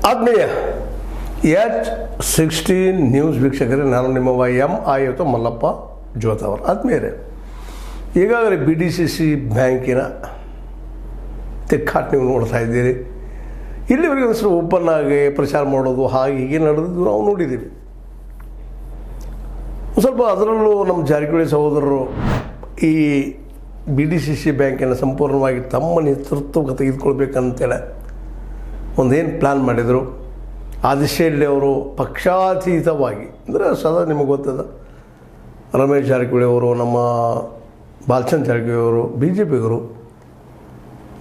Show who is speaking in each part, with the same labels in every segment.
Speaker 1: ಆತ್ಮೀಯ H16 news ವೀಕ್ಷಕರೇ, ನಾನು ನಿಮ್ಮ MI ಮಲ್ಲಪ್ಪ ಜೋತವರ್. ಆತ್ಮೀಯರೇ, ಈಗಾಗಲೇ BDCC ಬ್ಯಾಂಕಿನ ತಿಕ್ಕಾಟ ನೀವು ನೋಡ್ತಾ ಇದ್ದೀರಿ. ಇಲ್ಲಿವರೆಗೆ ಒಂದ್ಸಲ ಓಪನ್ ಆಗಿ ಪ್ರಚಾರ ಮಾಡೋದು ಹಾಗೆ ಹೀಗೆ ನಡೆದು ನಾವು ನೋಡಿದ್ದೀವಿ. ಸ್ವಲ್ಪ ಅದರಲ್ಲೂ ನಮ್ಮ ಜಾರಕಿಹೊಳಿ ಸಹೋದರರು ಈ BDCC ಬ್ಯಾಂಕಿನ ಸಂಪೂರ್ಣವಾಗಿ ತಮ್ಮ ನೇತೃತ್ವಕ್ಕೆ ತೆಗೆದುಕೊಳ್ಬೇಕಂತೇಳಿ ಒಂದೇನು ಪ್ಲ್ಯಾನ್ ಮಾಡಿದರು. ಆ ದಿಶೆಯಲ್ಲಿ ಅವರು ಪಕ್ಷಾತೀತವಾಗಿ, ಅಂದರೆ ಸದಾ ನಿಮಗೆ ಗೊತ್ತದ, ರಮೇಶ್ ಜಾರಕಿಹೊಳಿ ಅವರು, ನಮ್ಮ ಬಾಲಚಂದ್ರ ಜಾರಕಿಹೊಳಿ ಅವರು BJPಗರು,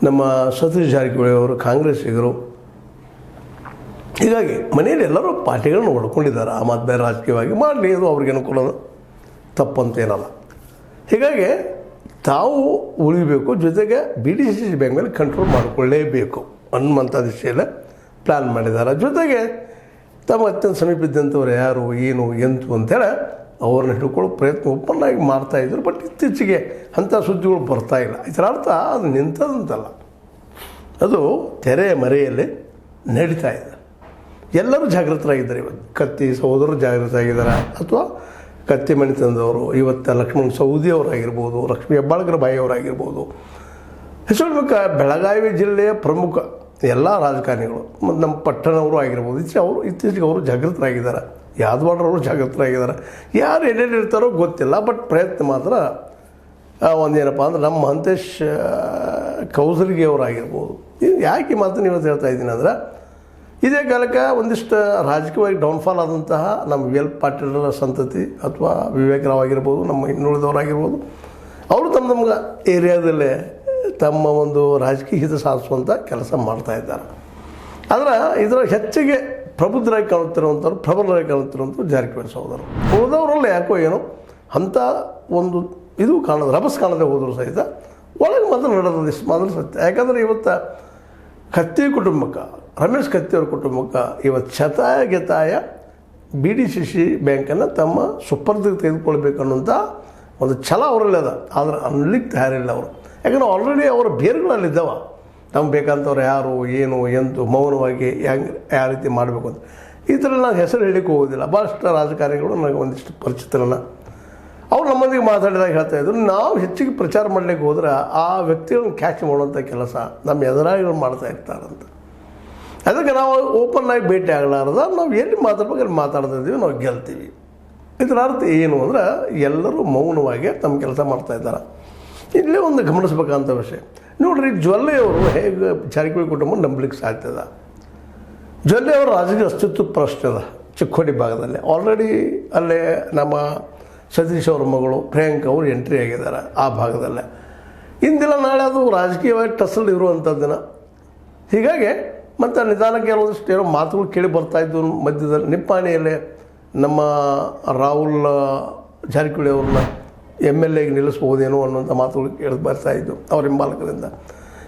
Speaker 1: ನಮ್ಮ ಸತೀಶ್ ಜಾರಕಿಹೊಳಿ ಅವರು ಕಾಂಗ್ರೆಸ್ಸಿಗರು. ಹೀಗಾಗಿ ಮನೆಯಲ್ಲಿ ಎಲ್ಲರೂ ಪಾರ್ಟಿಗಳನ್ನು ಹೊಡ್ಕೊಂಡಿದ್ದಾರೆ. ಆ ಮತ್ತು ಬೇರೆ ರಾಜಕೀಯವಾಗಿ ಮಾಡಲಿ, ಅದು ಅವ್ರಿಗೆ ಅನುಕೂಲದ ತಪ್ಪಂತೇನಲ್ಲ. ಹೀಗಾಗಿ ತಾವು ಉಳಿಬೇಕು, ಜೊತೆಗೆ BDCC ಬ್ಯಾಂಕ್ ಮೇಲೆ ಕಂಟ್ರೋಲ್ ಮಾಡಿಕೊಳ್ಳೇಬೇಕು ಅನ್ನುವಂಥ ದಿಶೆಯಲ್ಲೇ ಪ್ಲ್ಯಾನ್ ಮಾಡಿದ್ದಾರೆ. ಜೊತೆಗೆ ತಮ್ಮ ಅತ್ಯಂತ ಸಮೀಪಿದ್ದಂಥವ್ರು ಯಾರು, ಏನು, ಎಂತು ಅಂತೇಳಿ ಅವ್ರನ್ನ ಹಿಡ್ಕೊಳ್ಳೋ ಪ್ರಯತ್ನ ಓಪನ್ ಆಗಿ ಮಾಡ್ತಾಯಿದ್ರು. ಬಟ್ ಇತ್ತೀಚೆಗೆ ಅಂಥ ಸುದ್ದಿಗಳು ಬರ್ತಾಯಿಲ್ಲ. ಇದರ ಅರ್ಥ ಅದು ನಿಂತದಂತಲ್ಲ, ಅದು ತೆರೆ ಮರೆಯಲ್ಲಿ ನಡೀತಾ ಇದೆ. ಎಲ್ಲರೂ ಜಾಗೃತರಾಗಿದ್ದಾರೆ. ಇವತ್ತು ಕತ್ತಿ ಸಹೋದರರು ಜಾಗೃತರಾಗಿದ್ದಾರೆ, ಅಥವಾ ಕತ್ತಿ ಮಣಿ ತಂದವರು ಇವತ್ತು ಲಕ್ಷ್ಮಣ್ ಸವದಿ ಅವರಾಗಿರ್ಬೋದು, ಲಕ್ಷ್ಮೀ ಹೆಬ್ಬಾಳ್ಕರ್ ಬಾಯಿ ಅವರಾಗಿರ್ಬೋದು. ಹೆಸರು ಬೆಳಗಾವಿ ಜಿಲ್ಲೆಯ ಪ್ರಮುಖ ಎಲ್ಲ ರಾಜಕಾರಣಿಗಳು ಮತ್ತು ನಮ್ಮ ಪಟ್ಟಣವರು ಆಗಿರ್ಬೋದು, ಇತ್ತೀಚೆಗೆ ಅವರು ಜಾಗೃತರಾಗಿದ್ದಾರೆ. ಯಾದವಾಡ್ರವರು ಜಾಗೃತರಾಗಿದ್ದಾರೆ. ಯಾರು ಎಲ್ಲೆಲ್ಲಿ ಇರ್ತಾರೋ ಗೊತ್ತಿಲ್ಲ, ಬಟ್ ಪ್ರಯತ್ನ ಮಾತ್ರ ಒಂದೇನಪ್ಪ ಅಂದ್ರೆ ನಮ್ಮ ಮಹಂತೇಶ್ ಕೌಸಲ್ಗಿ ಅವರಾಗಿರ್ಬೋದು. ಯಾಕೆ ಮಾತನ್ನು ಇವತ್ತು ಹೇಳ್ತಾ ಇದ್ದೀನಿ ಅಂದ್ರೆ, ಇದೇ ಕಾಲಕ್ಕೆ ಒಂದಿಷ್ಟು ರಾಜಕೀಯವಾಗಿ ಡೌನ್ಫಾಲ್ ಆದಂತಹ ನಮ್ಮ VL ಪಾಟೀಲರ ಸಂತತಿ ಅಥವಾ ವಿವೇಕರಾವ್ ಆಗಿರ್ಬೋದು, ನಮ್ಮ ಇನ್ನುಳಿದವರಾಗಿರ್ಬೋದು, ಅವರು ತಮ್ಮ ಏರಿಯಾದಲ್ಲೇ ತಮ್ಮ ಒಂದು ರಾಜಕೀಯ ಹಿತ ಸಾಧಿಸುವಂಥ ಕೆಲಸ ಮಾಡ್ತಾಯಿದ್ದಾರೆ. ಆದರೆ ಇದರ ಹೆಚ್ಚಿಗೆ ಪ್ರಬುದ್ಧರಾಗಿ ಕಾಣುತ್ತಿರುವಂಥವ್ರು, ಪ್ರಬಲರಾಗಿ ಕಾಣುತ್ತಿರುವಂಥವ್ರು ಜಾರಕಿಹೊಳಿ ಸಹೋದರರು. ಉಳಿದವರಲ್ಲ ಯಾಕೋ ಏನೋ ಅಂಥ ಒಂದು ಇದು ಕಾಣೋದು, ರಭಸ್ ಕಾಣದೆ ಹೋದರೂ ಸಹಿತ ಒಳಗೆ ಮಾತ್ರ ನಡೆದ ಮಾತ್ರ ಸತ್ಯ. ಯಾಕಂದರೆ ಇವತ್ತು ಕತ್ತಿ ಕುಟುಂಬಕ್ಕೆ, ರಮೇಶ್ ಕತ್ತಿಯವ್ರ ಕುಟುಂಬಕ್ಕೆ ಇವತ್ತು ಶತಾಯಗತಾಯ BDCC ಬ್ಯಾಂಕನ್ನು ತಮ್ಮ ಸುಪರ್ದಿಗೆ ತೆಗೆದುಕೊಳ್ಬೇಕನ್ನುವಂಥ ಒಂದು ಛಲ ಅವರಲ್ಲಿ ಅದ. ಆದರೆ ಅನ್ಲಿಕ್ಕೆ ತಯಾರಿಲ್ಲ ಅವರು. ಯಾಕಂದರೆ ಆಲ್ರೆಡಿ ಅವರ ಬೇರುಗಳಲ್ಲಿದ್ದಾವ. ನಮ್ಗೆ ಬೇಕಂತವ್ರು ಯಾರು, ಏನು, ಎಂತು, ಮೌನವಾಗಿ ಹೆಂಗೆ ಯಾವ ರೀತಿ ಮಾಡಬೇಕು ಅಂತ. ಈ ಥರ ನಾನು ಹೆಸರು ಹೇಳಿಕ್ಕೆ ಹೋಗೋದಿಲ್ಲ. ಭಾಳಷ್ಟು ರಾಜಕಾರಣಿಗಳು ನನಗೆ ಒಂದಿಷ್ಟು ಪರಿಚಿತರನ್ನ ಅವ್ರು ನಮ್ಮೊಂದಿಗೆ ಮಾತಾಡಿದಾಗ ಹೇಳ್ತಾಯಿದ್ರು, ನಾವು ಹೆಚ್ಚಿಗೆ ಪ್ರಚಾರ ಮಾಡಲಿಕ್ಕೆ ಹೋದ್ರೆ ಆ ವ್ಯಕ್ತಿಗಳನ್ನ ಕ್ಯಾಚ್ ಮಾಡುವಂಥ ಕೆಲಸ ನಮ್ಮ ಎದುರಾಳಿಗಳು ಮಾಡ್ತಾ ಇರ್ತಾರಂತ. ಅದಕ್ಕೆ ನಾವು ಓಪನ್ ಆಗಿ ಭೇಟಿ ಆಗಲಾರ್ದ ನಾವು ಎಲ್ಲಿ ಮಾತಾಡ್ಬೇಕು ಅಲ್ಲಿ ಮಾತಾಡ್ತಾ ಇದ್ದೀವಿ, ನಾವು ಗೆಲ್ತೀವಿ. ಇದರ ಅರ್ಥ ಏನು ಅಂದ್ರೆ, ಎಲ್ಲರೂ ಮೌನವಾಗಿ ತಮ್ಮ ಕೆಲಸ ಮಾಡ್ತಾಯಿದ್ದಾರೆ. ಇಲ್ಲೇ ಒಂದು ಗಮನಿಸ್ಬೇಕಂತ ವಿಷಯ ನೋಡ್ರಿ, ಜೊಲ್ಲೆಯವರು ಹೇಗೆ ಜಾರಕಿಹೊಳಿ ಕುಟುಂಬ ನಂಬಲಿಕ್ಕೆ ಸಾಧ್ಯದ. ಜೊಲ್ಲೆಯವರ ರಾಜಕೀಯ ಅಸ್ತಿತ್ವ ಪ್ರಶ್ನೆ ಅದ ಚಿಕ್ಕೋಡಿ ಭಾಗದಲ್ಲಿ. ಆಲ್ರೆಡಿ ಅಲ್ಲೇ ನಮ್ಮ ಸತೀಶ್ ಅವ್ರ ಮಗಳು ಪ್ರಿಯಾಂಕಾ ಅವರು ಎಂಟ್ರಿ ಆಗಿದ್ದಾರೆ ಆ ಭಾಗದಲ್ಲೇ. ಇಂದಿಲ್ಲ ನಾಳೆ ಅದು ರಾಜಕೀಯವಾಗಿ ಟಸಲ್ ಇರುವಂಥದ್ದನ್ನು. ಹೀಗಾಗಿ ಮತ್ತು ನಿಧಾನಕ್ಕೆ ಕೆಲವೊಂದಿಷ್ಟು ಏನೋ ಮಾತುಗಳು ಕೇಳಿ ಬರ್ತಾಯಿದ್ದು ಮಧ್ಯದಲ್ಲಿ. ನಿಪ್ಪಾಣಿಯಲ್ಲೇ ನಮ್ಮ ರಾಹುಲ್ ಜಾರಕಿಹೊಳಿ ಅವ್ರನ್ನ MLA ನಿಲ್ಲಿಸ್ಬೋದೇನೋ ಅನ್ನೋಂಥ ಮಾತುಗಳು ಕೇಳಿ ಬರ್ತಾಯಿದ್ದು ಅವ್ರ ಹಿಂಬಾಲಕರಿಂದ.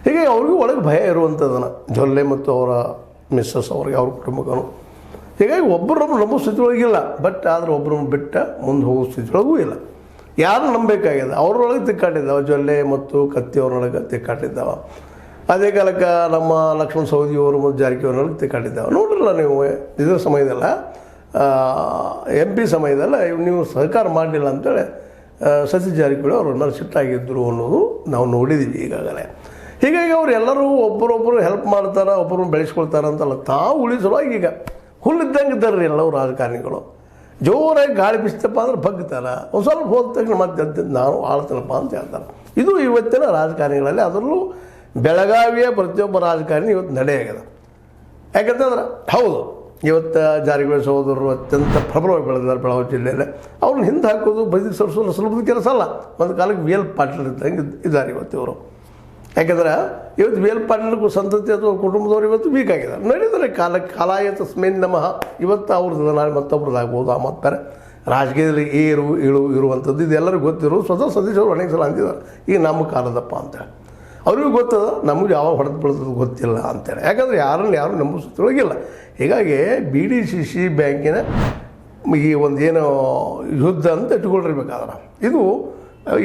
Speaker 1: ಹೀಗಾಗಿ ಅವ್ರಿಗೂ ಒಳಗೆ ಭಯ ಇರುವಂಥದ್ದನ್ನು, ಜೊಲ್ಲೆ ಮತ್ತು ಅವರ ಮಿಸ್ಸಸ್ ಅವ್ರಿಗೆ, ಅವ್ರ ಕುಟುಂಬಕ್ಕೂ. ಹೀಗಾಗಿ ಒಬ್ಬರೊಬ್ಬರು ನಂಬೋ ಸ್ಥಿತಿಯೊಳಗಿಲ್ಲ. ಬಟ್ ಆದರೆ ಒಬ್ಬರನ್ನು ಬಿಟ್ಟ ಮುಂದೆ ಹೋಗೋ ಸ್ಥಿತಿಯೊಳಗೂ ಇಲ್ಲ. ಯಾರು ನಂಬಬೇಕಾಗಿದೆ ಅವರೊಳಗೆ ತಿಕ್ಕಾಟಿದ್ದಾವೆ. ಜೊಲ್ಲೆ ಮತ್ತು ಕತ್ತಿಯವ್ರೊಳಗೆ ತಿಕ್ಕಾಟಿದ್ದಾವೆ. ಅದೇ ಕಾಲಕ್ಕೆ ನಮ್ಮ ಲಕ್ಷ್ಮಣ್ ಸವದಿಯವರು ಮತ್ತು ಜಾರಕಿಹೊಳಿಯವ್ರೊಳಗೆ ತಿಕ್ಕಾಟಿದ್ದಾವೆ. ನೋಡಿರಲ್ಲ ನೀವು, ಇದರ ಸಮಯದಲ್ಲ, MP ಸಮಯದಲ್ಲ ನೀವು ಸಹಕಾರ ಮಾಡಲಿಲ್ಲ ಅಂತೇಳಿ ಸತೀಶ್ ಜಾರಕಿಹೊಳಿ ಅವರು ಮೇಲೆ ಸಿಟ್ಟಾಗಿದ್ದರು ಅನ್ನೋದು ನಾವು ನೋಡಿದ್ದೀವಿ ಈಗಾಗಲೇ. ಹೀಗಾಗಿ ಅವರು ಎಲ್ಲರೂ ಒಬ್ಬರೊಬ್ಬರು ಹೆಲ್ಪ್ ಮಾಡ್ತಾರೆ, ಒಬ್ಬರನ್ನು ಬೆಳೆಸ್ಕೊಳ್ತಾರೆ ಅಂತಲ್ಲ, ತಾವು ಉಳಿಸಲುವಾಗಿ ಈಗ ಹುಲ್ಲಿದ್ದಂಗೆ ಇದ್ದಾರೆ ಎಲ್ಲರೂ ರಾಜಕಾರಣಿಗಳು. ಜೋರಾಗಿ ಗಾಳಿ ಬಿಸ್ತಪ್ಪ ಅಂದ್ರೆ ಬಗ್ತಾರೆ, ಒಂದು ಸ್ವಲ್ಪ ಹೋದ ತಕ್ಷಣ ಮತ್ತೆ ನಾವು ಆಳ್ತೀನಪ್ಪ ಅಂತ ಹೇಳ್ತಾರೆ. ಇದು ಇವತ್ತಿನ ರಾಜಕಾರಣಿಗಳಲ್ಲಿ, ಅದರಲ್ಲೂ ಬೆಳಗಾವಿಯ ಪ್ರತಿಯೊಬ್ಬ ರಾಜಕಾರಣಿ ಇವತ್ತು ನಡೆಯಾಗಿದೆ. ಯಾಕಂತಂದ್ರೆ ಹೌದು, ಇವತ್ತು ಜಾರಕಿಹೊಳಿ ಸಹೋದರರು ಅತ್ಯಂತ ಪ್ರಬಲವಾಗಿ ಬೆಳೆದಿದ್ದಾರೆ ಬೆಳಗಾವಿ ಜಿಲ್ಲೆಯಲ್ಲಿ. ಅವ್ರನ್ನ ಹಿಂದೆ ಹಾಕೋದು, ಬದಿ ಸರಿಸೋದು ಸುಲಭದ ಕೆಲಸ ಅಲ್ಲ. ಒಂದು ಕಾಲಕ್ಕೆ VL ಪಾಟೀಲ್ ಇದ್ದಂಗೆ ಇದ್ದಾರೆ ಇವತ್ತು ಇವರು. ಯಾಕೆಂದ್ರೆ ಇವತ್ತು VL ಪಾಟೀಲ್ ಸಂತತಿ ಅಥವಾ ಕುಟುಂಬದವರು ಇವತ್ತು ವೀಕ್ ಆಗಿದ್ದಾರೆ. ನಡೆದರೆ ಕಾಲಾಯ ತಸ್ಮೈನ್ ನಮಃ. ಇವತ್ತು ಅವ್ರದ್ದು ನಾಳೆ ಮತ್ತೊಬ್ರದ್ದು ಆಗ್ಬೋದು. ಆ ಮತ್ತೆ ರಾಜಕೀಯದಲ್ಲಿ ಇರುವಂಥದ್ದು ಇದೆಲ್ಲರಿಗೂ ಗೊತ್ತಿರೋ. ಸ್ವತಃ ಸತೀಶ್ ಅವರು ಅನೇಕ ಸಲ ಅಂದಿದ್ದಾರೆ, ಈಗ ನಮ್ಮ ಕಾಲದಪ್ಪ ಅಂತೇಳಿ. ಅವ್ರಿಗೂ ಗೊತ್ತದ, ನಮಗೆ ಯಾವಾಗ ಹೊಡೆದು ಬೀಳ್ತದೆ ಗೊತ್ತಿಲ್ಲ ಅಂತೇಳಿ. ಯಾಕಂದರೆ ಯಾರು ನಂಬೋ ಸುತ್ತೊಳಗಿಲ್ಲ. ಹೀಗಾಗಿ BDCC ಬ್ಯಾಂಕಿನ ಈ ಒಂದು ಏನು ಯುದ್ಧ ಅಂತ ಇಟ್ಕೊಂಡಿರ್ಬೇಕಾದ್ರೆ, ಇದು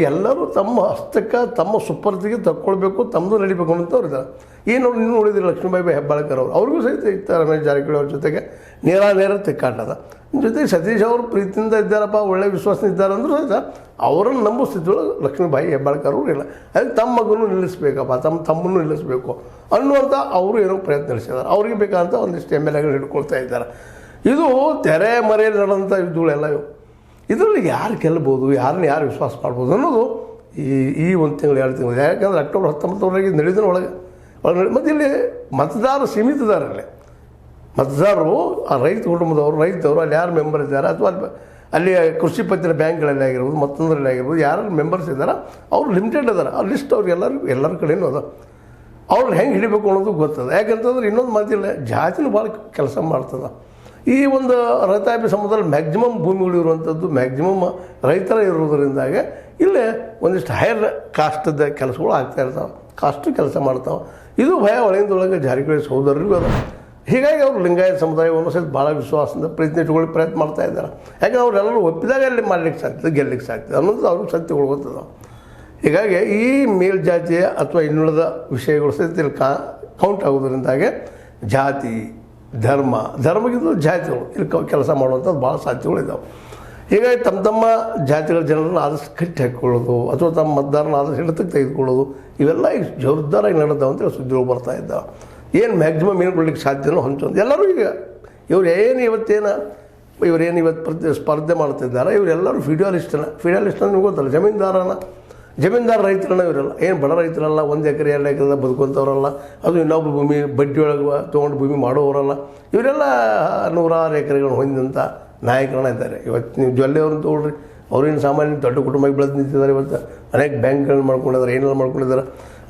Speaker 1: ಎಲ್ಲರೂ ತಮ್ಮ ಹಸ್ತಕ್ಕೆ ತಮ್ಮ ಸುಪರ್ದಿಗೆ ತಕ್ಕೊಳ್ಬೇಕು, ತಮ್ಮದು ನಡಿಬೇಕು ಅಂತವ್ರು ಇದ್ದಾರೆ. ಏನು ಇನ್ನೂ ಉಳಿದಿಲ್ಲ ಲಕ್ಷ್ಮೀಬಾಯಿ ಹೆಬ್ಬಾಳ್ಕರ್ ಅವರು, ಅವ್ರಿಗೂ ಸಹಿತ ಇತ್ತು ರಮೇಶ್ ಜಾರಕಿಹೊಳಿ ಅವ್ರ ಜೊತೆಗೆ ನೇರ ತಿಕ್ಕಾಟದ ಜೊತೆಗೆ ಸತೀಶ್ ಅವರು ಪ್ರೀತಿಯಿಂದ ಇದ್ದಾರಪ್ಪ, ಒಳ್ಳೆ ವಿಶ್ವಾಸ ಇದ್ದಾರೆ ಅಂದರೂ ಸಹಿತ ಅವರನ್ನು ನಂಬೋ ಸ್ಥಿತಿಯೊಳಗೆ ಲಕ್ಷ್ಮೀಬಾಯಿ ಹೆಬ್ಬಾಳ್ಕರ್ ಅವರು ಇಲ್ಲ. ಅದಕ್ಕೆ ತಮ್ಮ ಮಗನೂ ನಿಲ್ಲಿಸಬೇಕಪ್ಪ, ತಮ್ಮನ್ನು ನಿಲ್ಲಿಸಬೇಕು ಅನ್ನುವಂಥ ಅವರು ಏನೋ ಪ್ರಯತ್ನ ನಡೆಸಿದ್ದಾರೆ. ಅವ್ರಿಗೆ ಬೇಕಾದಂಥ ಒಂದಿಷ್ಟು MLAಗಳು ಹಿಡ್ಕೊಳ್ತಾ ಇದ್ದಾರೆ. ಇದು ತೆರೆ ಮರೆಯಲ್ಲಿ ನಡೆದಂಥ ಯುದ್ಧಗಳೆಲ್ಲ ಇವು. ಇದರಲ್ಲಿ ಯಾರು ಗೆಲ್ಬೋದು, ಯಾರನ್ನ ಯಾರು ವಿಶ್ವಾಸ ಮಾಡ್ಬೋದು ಅನ್ನೋದು ಈ ಒಂದು ತಿಂಗಳು 2 ತಿಂಗಳು. ಯಾಕಂದರೆ ಅಕ್ಟೋಬರ್ 19 ನಡೆದಿನ ಒಳಗೆ ಮತ್ತು ಇಲ್ಲಿ ಮತದಾರರು ಸೀಮಿತದಾರಲ್ಲಿ ಮತದಾರರು ಆ ರೈತ ಕುಟುಂಬದವರು, ರೈತವರು ಅಲ್ಲಿ ಯಾರು ಮೆಂಬರ್ ಇದ್ದಾರೆ ಅಥವಾ ಅಲ್ಲಿ ಕೃಷಿ ಪತ್ತಿನ ಬ್ಯಾಂಕ್ಗಳಲ್ಲಿ ಆಗಿರ್ಬೋದು, ಮತ್ತೊಂದರಲ್ಲಿ ಆಗಿರ್ಬೋದು, ಯಾರು ಮೆಂಬರ್ಸ್ ಇದ್ದಾರೆ ಅವರು ಲಿಮಿಟೆಡ್ ಅದಾರ. ಆ ಲಿಸ್ಟ್ ಅವ್ರಿಗೆ ಎಲ್ಲರ ಕಡೆಯೂ ಅದ. ಅವ್ರನ್ನ ಹೆಂಗೆ ಹಿಡಿಬೇಕು ಅನ್ನೋದು ಗೊತ್ತದ. ಯಾಕಂತಂದ್ರೆ ಇನ್ನೊಂದು ಮಾತಿಲ್ಲ, ಜಾತಿನೂ ಭಾಳ ಕೆಲಸ ಮಾಡ್ತದೆ. ಈ ಒಂದು ರೈತಾಪಿ ಸಮುದಾಯ ಮ್ಯಾಕ್ಸಿಮಮ್ ಭೂಮಿಗಳು ಇರುವಂಥದ್ದು ಮ್ಯಾಕ್ಸಿಮಮ್ ರೈತರ ಇರೋದರಿಂದಾಗೆ ಇಲ್ಲೇ ಒಂದಿಷ್ಟು ಹೈಯರ್ ಕಾಸ್ಟದ ಕೆಲಸಗಳು ಆಗ್ತಾ ಇರ್ತಾವೆ, ಕಾಸ್ಟು ಕೆಲಸ ಮಾಡ್ತಾವೆ. ಇದು ಭಯ ಒಳಗಿಂದೊಳಗೆ ಜಾರಕಿಹೊಳಿ ಸಹೋದರರಿಗೂ ಅದ. ಹೀಗಾಗಿ ಅವರು ಲಿಂಗಾಯತ ಸಮುದಾಯವನ್ನು ಸಹಿತ ಭಾಳ ವಿಶ್ವಾಸದಿಂದ ಪ್ರಯತ್ನ ಇಟ್ಕೊಳ್ಳಿ ಪ್ರಯತ್ನ ಮಾಡ್ತಾ ಇದ್ದಾರೆ. ಯಾಕಂದ್ರೆ ಅವರೆಲ್ಲರೂ ಒಪ್ಪಿದಾಗ ಅಲ್ಲಿ ಮಾಡಲಿಕ್ಕೆ ಸಾಧ್ತದೆ, ಗೆಲ್ಲಲಿಕ್ಕೆ ಸಾಧ್ತದೆ ಅನ್ನೋದು ಅವ್ರಿಗೆ ಸತ್ಯಗಳು ಗೊತ್ತದ. ಹೀಗಾಗಿ ಈ ಮೇಲ್ಜಾತಿಯ ಅಥವಾ ಇನ್ನುಳಿದ ವಿಷಯಗಳು ಸಹಿತ ಇಲ್ಲಿ ಕೌಂಟ್ ಆಗೋದ್ರಿಂದಾಗೆ ಜಾತಿ ಧರ್ಮಕ್ಕಿಂತ ಜಾತಿಗಳು ಇಲ್ಲಿ ಕೆಲಸ ಮಾಡುವಂಥದ್ದು ಭಾಳ ಸಾಧ್ಯಗಳಿದ್ದಾವೆ. ಹೀಗಾಗಿ ತಮ್ಮ ಜಾತಿಗಳ ಜನರನ್ನು ಆದಷ್ಟು ಕಟ್ಟಿ ಹಾಕಿಕೊಳ್ಳೋದು ಅಥವಾ ತಮ್ಮ ಮತದಾರನ ಆದಷ್ಟು ಹಿಡಿತಕ್ಕೆ ತೆಗೆದುಕೊಳ್ಳೋದು ಇವೆಲ್ಲ ಈಗ ಜೋರ್ದಾರಾಗಿ ನಡೆದವು ಅಂತೇಳಿ ಸುದ್ದಿಗಳು ಬರ್ತಾ ಇದ್ದಾವೆ. ಏನು ಮ್ಯಾಕ್ಸಿಮಮ್ ಏನು ಕೊಡ್ಲಿಕ್ಕೆ ಸಾಧ್ಯನೋ ಹೊಂಚೊಂದು ಎಲ್ಲರೂ ಈಗ ಇವರೇನು ಇವತ್ತು ಸ್ಪರ್ಧೆ ಮಾಡ್ತಿದ್ದಾರೆ, ಇವರೆಲ್ಲರೂ ಫಿಡಿಯಾಲಿಸ್ಟನ್ನ ನಿಮ್ಗೆ ಗೊತ್ತಲ್ಲ, ಜಮೀನ್ದಾರ ರೈತರನ್ನ ಇವರೆಲ್ಲ ಏನು ಬಡ ರೈತರಲ್ಲ, 1 ಎಕರೆ 2 ಎಕರೆ ಬದುಕುವಂಥವ್ರಲ್ಲ, ಅದು ಇನ್ನೊಬ್ಬರು ಭೂಮಿ ಬಡ್ಡಿ ಒಳಗೆ ತೊಗೊಂಡು ಭೂಮಿ ಮಾಡೋರಲ್ಲ. ಇವರೆಲ್ಲ 100 ಎಕರೆಗಳನ್ನು ಹೊಂದಿದಂಥ ನಾಯಕರನ್ನ ಇದ್ದಾರೆ. ಇವತ್ತು ನೀವು ಜೊಲ್ಲೆಯವ್ರನ್ನ ತೊಗೊಳ್ರಿ, ಅವ್ರೇನು ಸಾಮಾನ್ಯ ದೊಡ್ಡ ಕುಟುಂಬಕ್ಕೆ ಬೆಳೆದು ನಿಂತಿದ್ದಾರೆ. ಇವತ್ತು ಅನೇಕ ಬ್ಯಾಂಕ್ಗಳನ್ನ ಮಾಡ್ಕೊಂಡಿದ್ದಾರೆ, ಏನೆಲ್ಲ ಮಾಡ್ಕೊಂಡಿದ್ದಾರೆ.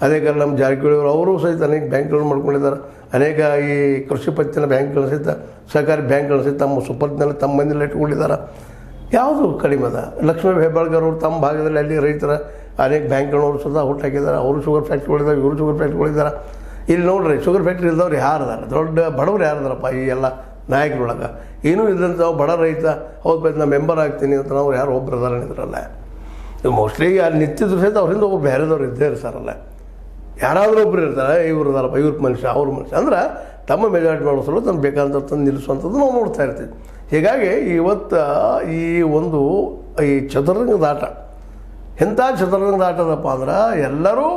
Speaker 1: ಅದೇ ಕಾರಣ ನಮ್ಮ ಜಾರಕಿಹೊಳಿ ಅವರು ಸಹಿತ ಅನೇಕ ಬ್ಯಾಂಕ್ಗಳನ್ನು ಮಾಡ್ಕೊಂಡಿದ್ದಾರೆ. ಅನೇಕ ಈ ಕೃಷಿ ಪತ್ತಿನ ಬ್ಯಾಂಕ್ಗಳನ್ನ ಸಹಿತ, ಸಹಕಾರಿ ಬ್ಯಾಂಕ್ಗಳನ್ನ ಸಹಿತ ತಮ್ಮ ಸುಪರ್ದಿನಲ್ಲಿ ತಮ್ಮ ಮಂದಿಯಲ್ಲಿ ಇಟ್ಕೊಂಡಿದ್ದಾರೆ. ಯಾವುದು ಕಡಿಮೆ ಅದ. ಲಕ್ಷ್ಮೀ ಹೆಬ್ಬಾಳ್ಕರ್ ಅವರು ತಮ್ಮ ಭಾಗದಲ್ಲಿ ಅಲ್ಲಿ ರೈತರ ಅನೇಕ ಬ್ಯಾಂಕ್ಗಳವರು ಸುಧಾ ಹುಟ್ಟಾಕಿದ್ದಾರೆ. ಅವರು ಶುಗರ್ ಫ್ಯಾಕ್ಟ್ರಿಗಳಿದ್ದಾರೆ, ಇವರು ಶುಗರ್ ಫ್ಯಾಕ್ಟ್ರಿಗಳಿದ್ದಾರೆ. ಇಲ್ಲಿ ನೋಡ್ರಿ, ಶುಗರ್ ಫ್ಯಾಕ್ಟ್ರಿ ಇಲ್ದವ್ರು ಯಾರಿದ್ದಾರೆ, ದೊಡ್ಡ ಬಡವರು ಯಾರಿದಾರಪ್ಪ ಈ ಎಲ್ಲ ನಾಯಕರೊಳಗೆ. ಏನೂ ಇದ್ದಂಥ ಬಡ ರೈತ ಹೌದು ನಾ ಮೆಂಬರ್ ಆಗ್ತೀನಿ ಅಂತ ನಾವು ಯಾರು ಒಬ್ಬರು ಅದಾರ ಇದ್ರಲ್ಲ. ಮೋಸ್ಟ್ಲಿ ಯಾರು ನಿಂತಿದ್ರು ಸಹಿತ ಅವರಿಂದ ಒಬ್ಬರು ಬೇರೆದವ್ರು ಇದ್ದೇ ಇರ್ತಾರಲ್ಲ, ಯಾರಾದರೂ ಒಬ್ಬರು ಇರ್ತಾರೆ, ಇವ್ರು ಇದಾರಪ್ಪ, ಇವ್ರ ಮನುಷ್ಯ ಅವ್ರ ಮನುಷ್ಯ ಅಂದ್ರೆ ತಮ್ಮ ಮೆಜಾರಿಟಿ ಮಾಡೋ ಸಲ ತಮ್ಮ ಬೇಕಾದಂಥ ತಂದು ನಿಲ್ಲಿಸುವಂಥದ್ದು ನಾವು ನೋಡ್ತಾ ಇರ್ತೀವಿ. ಹೀಗಾಗಿ ಇವತ್ತು ಈ ಚದುರಂಗದ ಆಟ ಎಂಥ ಚದುರಂಗದ ಆಟದಪ್ಪ ಅಂದ್ರೆ ಎಲ್ಲರೂ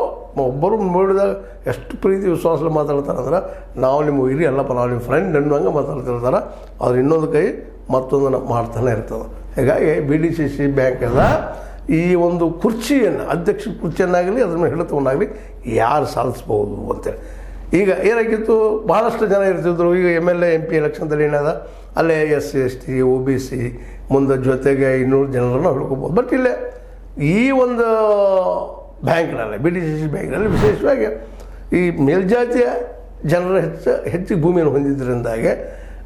Speaker 1: ಒಬ್ಬರು ನೋಡಿದಾಗ ಎಷ್ಟು ಪ್ರೀತಿ ವಿಶ್ವಾಸ ಮಾತಾಡ್ತಾರೆ ಅಂದ್ರೆ ನಾವು ನಿಮ್ಮ ಹಿರಿ ಅಲ್ಲಪ್ಪ, ನಾವು ನಿಮ್ಮ ಫ್ರೆಂಡ್ ಅನ್ನುವಂಗೆ ಮಾತಾಡ್ತಿರ್ತಾರೆ. ಅವ್ರು ಇನ್ನೊಂದು ಕೈ ಮತ್ತೊಂದನ್ನು ಮಾಡ್ತಾನೆ ಇರ್ತದೆ. ಹೀಗಾಗಿ BDCC ಬ್ಯಾಂಕದ ಈ ಒಂದು ಕುರ್ಚಿಯನ್ನು, ಅಧ್ಯಕ್ಷ ಕುರ್ಚಿಯನ್ನಾಗಲಿ ಅದ್ರ ಮೇಲೆ ಹಿಡಿತವನ್ನಾಗಲಿ ಯಾರು ಸಾಧಿಸ್ಬೋದು ಅಂತೇಳಿ ಈಗ ಏನಾಗಿತ್ತು, ಭಾಳಷ್ಟು ಜನ ಇರ್ತಿದ್ರು. ಈಗ MLA MP ಎಲೆಕ್ಷನ್ದಲ್ಲಿ ಏನದ ಅಲ್ಲೇ SC ST OBC ಮುಂದೆ ಜೊತೆಗೆ 200 ಜನರನ್ನು ಹಿಡ್ಕೊಬೋದು. ಬಟ್ ಇಲ್ಲೇ ಈ ಒಂದು ಬ್ಯಾಂಕ್ನಲ್ಲಿ BDCC ಬ್ಯಾಂಕ್ನಲ್ಲಿ ವಿಶೇಷವಾಗಿ ಈ ಮೇಲ್ಜಾತಿಯ ಜನರ ಹೆಚ್ಚಿಗೆ ಭೂಮಿಯನ್ನು ಹೊಂದಿದ್ದರಿಂದಾಗೆ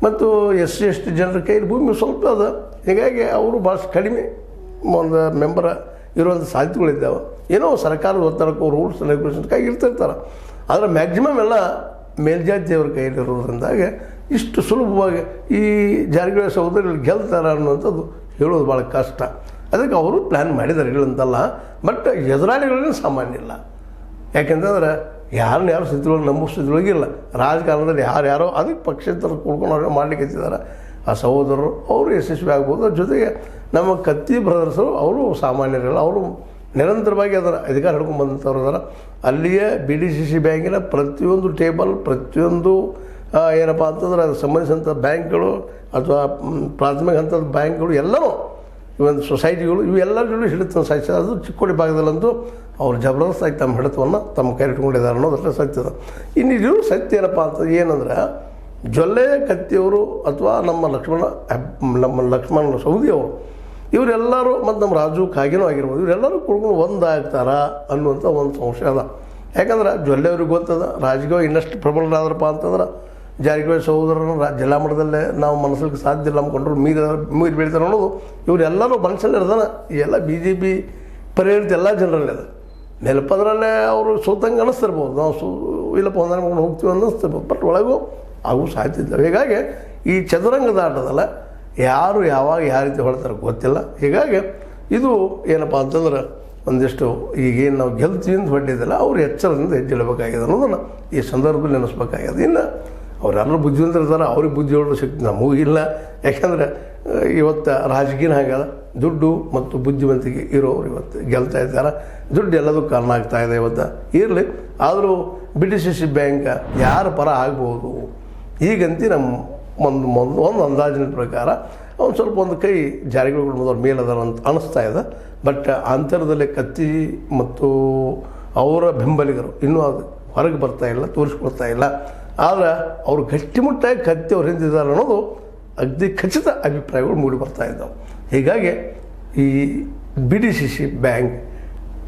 Speaker 1: ಮತ್ತು SC ST ಜನರ ಕೈಯಲ್ಲಿ ಭೂಮಿ ಸ್ವಲ್ಪ ಅದ. ಹೀಗಾಗಿ ಅವರು ಭಾಳಷ್ಟು ಕಡಿಮೆ ಒಂದು ಮೆಂಬರ್ ಇರುವಂಥ ಸಾಧ್ಯತೆಗಳಿದ್ದಾವೆ. ಏನೋ ಸರ್ಕಾರದ ಒತ್ತಡಕ್ಕೂ ರೂಲ್ಸ್ ರೆಗ್ಯುಲೇಷನ್ಕಾಗಿ ಇರ್ತಿರ್ತಾರೆ. ಆದರೆ ಮ್ಯಾಕ್ಸಿಮಮ್ ಎಲ್ಲ ಮೇಲ್ಜಾತಿಯವ್ರ ಕೈಯಲ್ಲಿರೋದ್ರಿಂದಾಗೆ ಇಷ್ಟು ಸುಲಭವಾಗಿ ಈ ಜಾರಕಿಹೊಳಿ ಸಹೋದರರು ಗೆಲ್ತಾರೆ ಅನ್ನುವಂಥದ್ದು ಹೇಳೋದು ಭಾಳ ಕಷ್ಟ. ಅದಕ್ಕೆ ಅವರು ಪ್ಲ್ಯಾನ್ ಮಾಡಿದ್ದಾರೆ, ಇಲ್ಲಂತಲ್ಲ. ಬಟ್ ಎದುರಾಳಿಗಳೇನು ಸಾಮಾನ್ಯ ಇಲ್ಲ. ಯಾಕೆಂತಂದ್ರೆ ಯಾರನ್ನ ಯಾರು ಸ್ಥಿತಿಗಳು ನಂಬೋ ಸ್ಥಿತಿಗಳಿಗಿಲ್ಲ. ರಾಜಕಾರಣದಲ್ಲಿ ಯಾರ್ಯಾರೋ ಅದಕ್ಕೆ ಪಕ್ಷೇತರ ಕೂಡ್ಕೊಂಡು ಅವ್ರು ಮಾಡ್ಲಿಕ್ಕೆ ಹಚ್ಚಿದ್ದಾರೆ. ಆ ಸಹೋದರರು ಅವರು ಯಶಸ್ವಿ ಆಗ್ಬೋದು. ಅದ್ರ ಜೊತೆಗೆ ನಮ್ಮ ಕತ್ತಿ ಬ್ರದರ್ಸರು ಅವರು ಸಾಮಾನ್ಯರಲ್ಲ, ಅವರು ನಿರಂತರವಾಗಿ ಅದರ ಅಧಿಕಾರ ಹಿಡ್ಕೊಂಡು ಬಂದಂಥವ್ರು ಅದಾರ. ಅಲ್ಲಿಯೇ BDCC ಬ್ಯಾಂಕಿನ ಪ್ರತಿಯೊಂದು ಟೇಬಲ್, ಪ್ರತಿಯೊಂದು ಏನಪ್ಪ ಅಂತಂದ್ರೆ ಅದಕ್ಕೆ ಸಂಬಂಧಿಸಿದಂಥ ಬ್ಯಾಂಕ್ಗಳು ಅಥವಾ ಪ್ರಾಥಮಿಕ ಹಂತದ ಬ್ಯಾಂಕ್ಗಳು ಎಲ್ಲವೂ ಇವೊಂದು ಸೊಸೈಟಿಗಳು ಇವೆಲ್ಲರೂ ಹಿಡಿತ ಸಾಧಿಸಿದ. ಅದು ಚಿಕ್ಕೋಡಿ ಭಾಗದಲ್ಲಂತೂ ಅವ್ರು ಜಬರ್ದಸ್ತಾಗಿ ತಮ್ಮ ಹಿಡಿತವನ್ನು ತಮ್ಮ ಕೈ ಇಟ್ಕೊಂಡಿದ್ದಾರೆ ಅನ್ನೋದಷ್ಟೇ ಸತ್ಯದ. ಇನ್ನು ಇದು ಸತ್ಯ ಏನಪ್ಪ ಅಂತ ಏನಂದ್ರೆ ಜೊಲ್ಲೆ ಕತ್ತಿಯವರು ಅಥವಾ ನಮ್ಮ ಲಕ್ಷ್ಮಣ ಸವದಿಯವರು ಇವರೆಲ್ಲರೂ ಮತ್ತು ನಮ್ಮ ರಾಜು ಕಾಗಿನೂ ಆಗಿರ್ಬೋದು, ಇವರೆಲ್ಲರೂ ಕುಡ್ಕೊಂಡು ಒಂದಾಗ್ತಾರ ಅನ್ನುವಂಥ ಒಂದು ಸಂಶಯ ಅದ. ಯಾಕಂದ್ರೆ ಜೊಲ್ಲೆಯವ್ರಿಗೆ ಗೊತ್ತದ ರಾಜಕೀಯ ಇನ್ನಷ್ಟು ಪ್ರಬಲರಾದ್ರಪ್ಪ ಅಂತಂದ್ರೆ ಜಾರಕಿಹೊಳಿ ಸಹೋದರರನ್ನು ಜಿಲ್ಲಾ ಮಟ್ಟದಲ್ಲೇ ನಾವು ಮನಸ್ಸಲಿಕ್ಕೆ ಸಾಧ್ಯ ಇಲ್ಲ, ನಮ್ಮ ಕಂಟ್ರೋಲ್ ಮೀರಿ ಬೆಳೀತಾರೆ ಅನ್ನೋದು ಇವರೆಲ್ಲರೂ ಮನಸ್ಸಲ್ಲಿ ಇರ್ತಾನೆ. ಈ ಎಲ್ಲ BJP ಪ್ರೇರಿತ ಎಲ್ಲ ಜನರಲ್ಲಿ ಅದ. ನೆನಪದ್ರಲ್ಲೇ ಅವರು ಸೋತಂಗೆ ಅನ್ನಿಸ್ತಿರ್ಬೋದು, ನಾವು ಇಲ್ಲಪ್ಪ ಹೊಂದಾಣಿಕೆ ಮಾಡ್ಕೊಂಡು ಹೋಗ್ತೀವಿ ಅನ್ನಿಸ್ತಿರ್ಬೋದು. ಬಟ್ ಒಳಗೂ ಆಗೂ ಸಾಧ್ಯತೆ. ಹೀಗಾಗಿ ಈ ಚದುರಂಗದ ಆಟದಲ್ಲ ಯಾರು ಯಾವಾಗ ಯಾವ ರೀತಿ ಹೊಡ್ತಾರೆ ಗೊತ್ತಿಲ್ಲ. ಹೀಗಾಗಿ ಇದು ಏನಪ್ಪ ಅಂತಂದ್ರೆ ಒಂದಿಷ್ಟು ಈಗೇನು ನಾವು ಗೆಲ್ತೀವಿ ಅಂತ ಹೊಡ್ಡಿದ್ದಲ್ಲ ಅವ್ರು ಎಚ್ಚರದಿಂದ ಹೆಜ್ಜೆಳಬೇಕಾಗಿದೆ ಅನ್ನೋದನ್ನು ಈ ಸಂದರ್ಭದಲ್ಲಿ ನೆನೆಸ್ಬೇಕಾಗಿದೆ. ಇನ್ನು ಅವರೆಲ್ಲರೂ ಬುದ್ಧಿವಂತರಿದ್ದಾರೆ, ಅವ್ರಿಗೆ ಬುದ್ಧಿ ಹೇಳೋ ಶಕ್ತಿ ನಮಗೂ ಇಲ್ಲ. ಯಾಕಂದರೆ ಇವತ್ತು ರಾಜಕೀಯ ಹಾಗದ, ದುಡ್ಡು ಮತ್ತು ಬುದ್ಧಿವಂತಿಕೆ ಇರೋರು ಇವತ್ತು ಗೆಲ್ತಾ ಇದ್ದಾರೆ. ದುಡ್ಡು ಎಲ್ಲದಕ್ಕೂ ಕಾರಣ ಆಗ್ತಾ ಇದೆ ಇವತ್ತು. ಇರಲಿ, ಆದರೂ BDCC ಬ್ಯಾಂಕ್ ಯಾರ ಪರ ಆಗ್ಬೋದು ಈಗಂತ ನಮ್ಮ ಒಂದು ಅಂದಾಜಿನ ಪ್ರಕಾರ ಸ್ವಲ್ಪ ಒಂದು ಕೈ ಜಾರಿಗಳು ಮೇಲದಾರ ಅಂತ ಅನಿಸ್ತಾ ಇದೆ. ಬಟ್ ಅಂತರದಲ್ಲಿ ಕತ್ತಿ ಮತ್ತು ಅವರ ಬೆಂಬಲಿಗರು ಇನ್ನೂ ಅದು ಹೊರಗೆ ಬರ್ತಾ ಇಲ್ಲ, ತೋರಿಸ್ಕೊಡ್ತಾ ಇಲ್ಲ. ಆದರೆ ಅವರು ಗಟ್ಟಿಮುಟ್ಟಾಗಿ ಕತ್ತಿ ಅವ್ರು ಹಿಂದಿದ್ದಾರೆ ಅನ್ನೋದು ಅಗದಿ ಖಚಿತ ಅಭಿಪ್ರಾಯಗಳು ಮೂಡಿ ಬರ್ತಾ ಇದ್ದಾವೆ. ಹೀಗಾಗಿ ಈ BDCC ಬ್ಯಾಂಕ್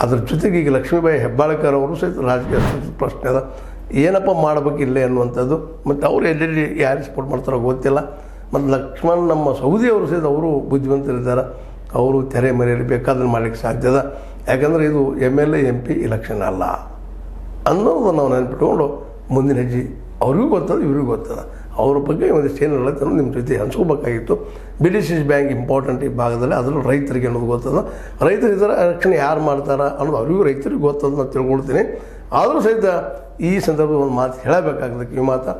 Speaker 1: ಅದ್ರ ಜೊತೆಗೆ ಈಗ ಲಕ್ಷ್ಮೀಬಾಯಿ ಹೆಬ್ಬಾಳ್ಕರ್ ಅವರು ಸಹಿತ ರಾಜಕೀಯ ಪ್ರಶ್ನೆ ಅದ, ಏನಪ್ಪ ಮಾಡಬೇಕಿಲ್ಲ ಅನ್ನುವಂಥದ್ದು. ಮತ್ತು ಅವರು ಎಲ್ಲೆಲ್ಲಿ ಯಾರಿಗೆ ಸಪೋರ್ಟ್ ಮಾಡ್ತಾರೋ ಗೊತ್ತಿಲ್ಲ. ಮತ್ತು ಲಕ್ಷ್ಮಣ್ ನಮ್ಮ ಸೌದಿ ಅವರು ಸಹಿತ ಅವರು ಬುದ್ಧಿವಂತರಿದ್ದಾರೆ, ಅವರು ತೆರೆ ಮರೆಯಲ್ಲಿ ಬೇಕಾದನ್ನು ಮಾಡಲಿಕ್ಕೆ ಸಾಧ್ಯದ. ಯಾಕಂದರೆ ಇದು MLA MP ಇಲೆಕ್ಷನ್ ಅಲ್ಲ ಅನ್ನೋದು ನಾವು ನೆನಪಿಟ್ಕೊಂಡು ಮುಂದಿನ ಹೆಜ್ಜೆ ಅವ್ರಿಗೂ ಗೊತ್ತದ, ಇವ್ರಿಗೂ ಗೊತ್ತದ. ಅವ್ರ ಬಗ್ಗೆ ಒಂದಿಷ್ಟು ಏನು ಹೇಳುತ್ತೆ ನಿಮ್ಮ ಜೊತೆ ಹಂಚ್ಕೋಬೇಕಾಗಿತ್ತು. BDCC ಬ್ಯಾಂಕ್ ಇಂಪಾರ್ಟೆಂಟ್ ಈ ಭಾಗದಲ್ಲಿ, ಅದರಲ್ಲೂ ರೈತರಿಗೆ ಅನ್ನೋದು ಗೊತ್ತದ. ರೈತರು ಇದರ ರಕ್ಷಣೆ ಯಾರು ಮಾಡ್ತಾರೆ ಅನ್ನೋದು ಅವರಿಗೂ ರೈತರಿಗೂ ಗೊತ್ತದ ನಾನು ತಿಳ್ಕೊಳ್ತೀನಿ. ಆದರೂ ಸಹಿತ ಈ ಸಂದರ್ಭದಲ್ಲಿ ಒಂದು ಮಾತು ಹೇಳಬೇಕಾಗ್ತದೆ, ಈ ಮಾತು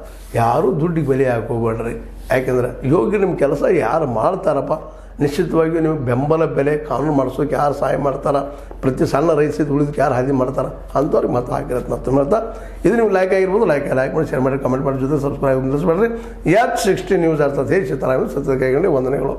Speaker 1: ಯಾರೂ ದುಡ್ಡಿಗೆ ಬೆಲೆ ಹಾಕೋಬೇಡ್ರಿ. ಯಾಕೆಂದರೆ ಯೋಗ್ಯ ನಿಮ್ಮ ಕೆಲಸ ಯಾರು ಮಾಡ್ತಾರಪ್ಪ, ನಿಶ್ಚಿತವಾಗಿಯೂ ನಿಮಗೆ ಬೆಂಬಲ ಬೆಲೆ ಕಾನೂನು ಮಾಡಿಸೋಕೆ ಯಾರು ಸಹಾಯ ಮಾಡ್ತಾರೆ, ಪ್ರತಿ ಸಣ್ಣ ರೈತ ಸಹಿತ ಉಳಿದಕ್ಕೆ ಯಾರು ಹಾದಿ ಮಾಡ್ತಾರೆ ಅಂಥವ್ರಿಗೆ ಮತ ಹಾಕಿರತ್ತೆ. ಮತ್ತು ಇದು ನಿಮ್ಗೆ ಲೈಕ್ ಆಗಿರ್ಬೋದು, ಲೈಕ್ ಮಾಡಿ, ಶೇರ್ ಮಾಡಿ, ಕಮೆಂಟ್ ಮಾಡಿ, ಜೊತೆ ಸಬ್ಸ್ಕ್ರೈಬ್ ನಿಲ್ಲಿಸ್ಬೇಡ್ರಿ. H60 ನ್ಯೂಸ್ ಅರ್ಥಾತ್ ಹೇಗೆ ಸಿಗ್ತಾರೆ ಸತ್ಯ ಕೈಗೊಂಡು ವಂದನೆಗಳು.